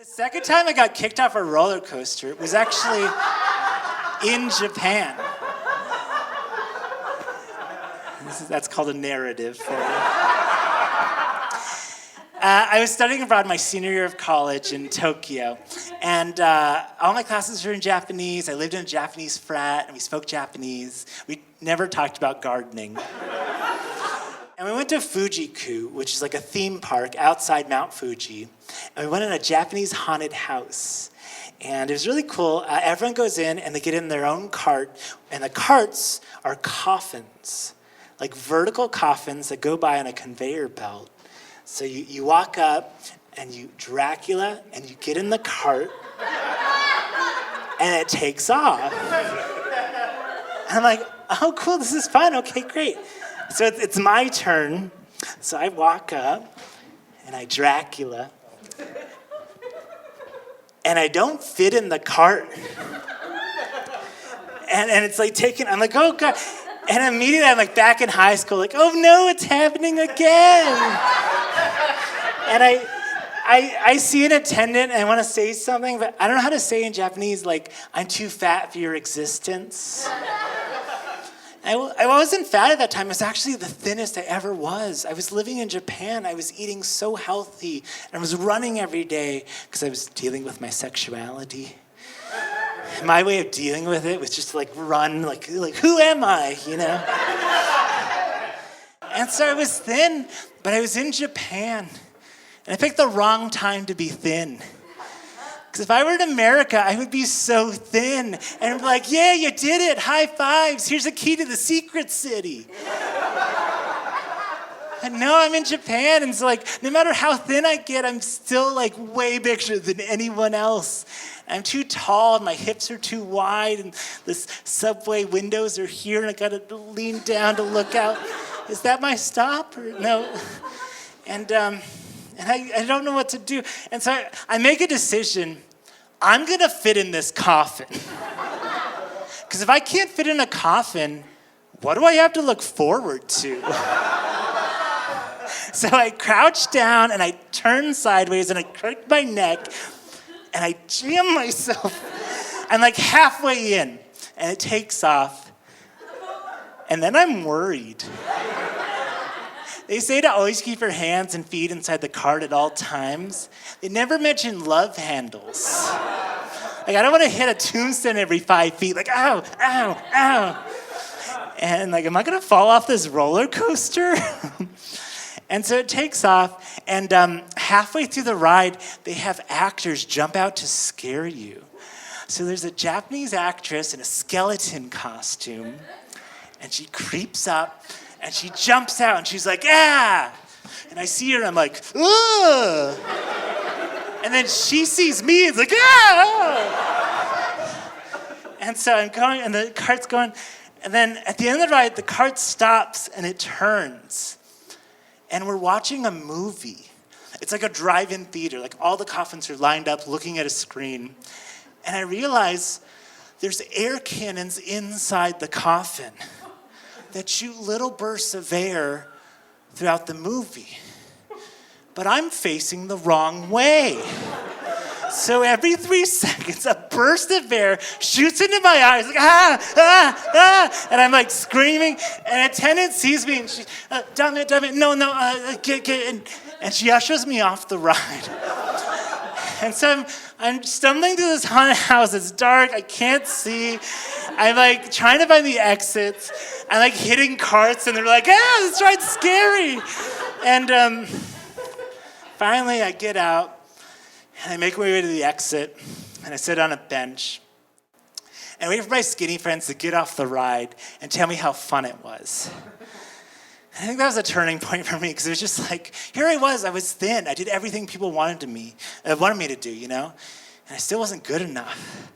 The second time I got kicked off a roller coaster was actually in Japan. That's called a narrative for you. I was studying abroad my senior year of college in Tokyo, and all my classes were in Japanese. I lived in a Japanese frat, and we spoke Japanese. We never talked about gardening. And we went to Fuji-ku, which is like a theme park outside Mount Fuji, and we went in a Japanese haunted house. And it was really cool. Everyone goes in, and they get in their own cart, and the carts are coffins, like vertical coffins that go by on a conveyor belt. So you walk up, and you Dracula, and you get in the cart, and it takes off. And I'm like, oh, cool, this is fun. Okay, great. So it's my turn. So I walk up, and I Dracula, and I don't fit in the cart. And it's like I'm like, oh, God. And immediately I'm like back in high school, like, oh, no, it's happening again. And I see an attendant, and I want to say something, but I don't know how to say in Japanese, like, I'm too fat for your existence. I wasn't fat at that time. I was actually the thinnest I ever was. I was living in Japan. I was eating so healthy, and I was running every day because I was dealing with my sexuality. My way of dealing with it was just to run, like who am I, you know? And so I was thin, but I was in Japan, and I picked the wrong time to be thin. Because if I were in America, I would be so thin. And I'd be like, yeah, you did it. High fives. Here's a key to the secret city. And no, I'm in Japan. And so no matter how thin I get, I'm still way bigger than anyone else. I'm too tall, and my hips are too wide, and the subway windows are here, and I got to lean down to look out. Is that my stop? Or no? And I don't know what to do. And so I make a decision. I'm going to fit in this coffin. Because if I can't fit in a coffin, what do I have to look forward to? So I crouch down, and I turn sideways, and I crack my neck, and I jam myself. I'm halfway in, and it takes off. And then I'm worried. They say to always keep your hands and feet inside the cart at all times. They never mention love handles. I don't want to hit a tombstone every 5 feet. Ow, ow, ow. And am I going to fall off this roller coaster? And so it takes off, and halfway through the ride, they have actors jump out to scare you. So there's a Japanese actress in a skeleton costume, and she creeps up, and she jumps out, and she's like, ah! And I see her, and I'm like, ugh! And then she sees me, and it's like, ah! And so I'm going, and the cart's going, and then at the end of the ride, the cart stops, and it turns. And we're watching a movie. It's like a drive-in theater. All the coffins are lined up looking at a screen. And I realize there's air cannons inside the coffin that shoot little bursts of air throughout the movie. But I'm facing the wrong way. So every 3 seconds, a burst of air shoots into my eyes, and I'm screaming, and an attendant sees me, and she, damn it, no, get, and she ushers me off the ride. And so I'm stumbling through this haunted house. It's dark. I can't see. I'm trying to find the exits. I'm hitting carts, and they're like, this ride's scary. And finally, I get out, and I make my way to the exit, and I sit on a bench, and wait for my skinny friends to get off the ride and tell me how fun it was. I think that was a turning point for me, because it was just here I was thin. I did everything people wanted me to do, you know? And I still wasn't good enough.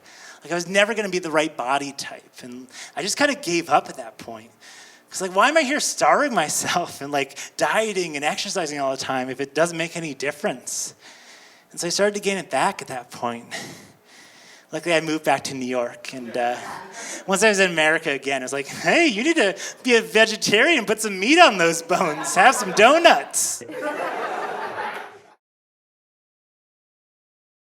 I was never going to be the right body type, and I just kind of gave up at that point. Because why am I here starving myself and dieting and exercising all the time if it doesn't make any difference? And so I started to gain it back at that point. Luckily, I moved back to New York, and once I was in America again, I was like, hey, you need to be a vegetarian, put some meat on those bones, have some donuts.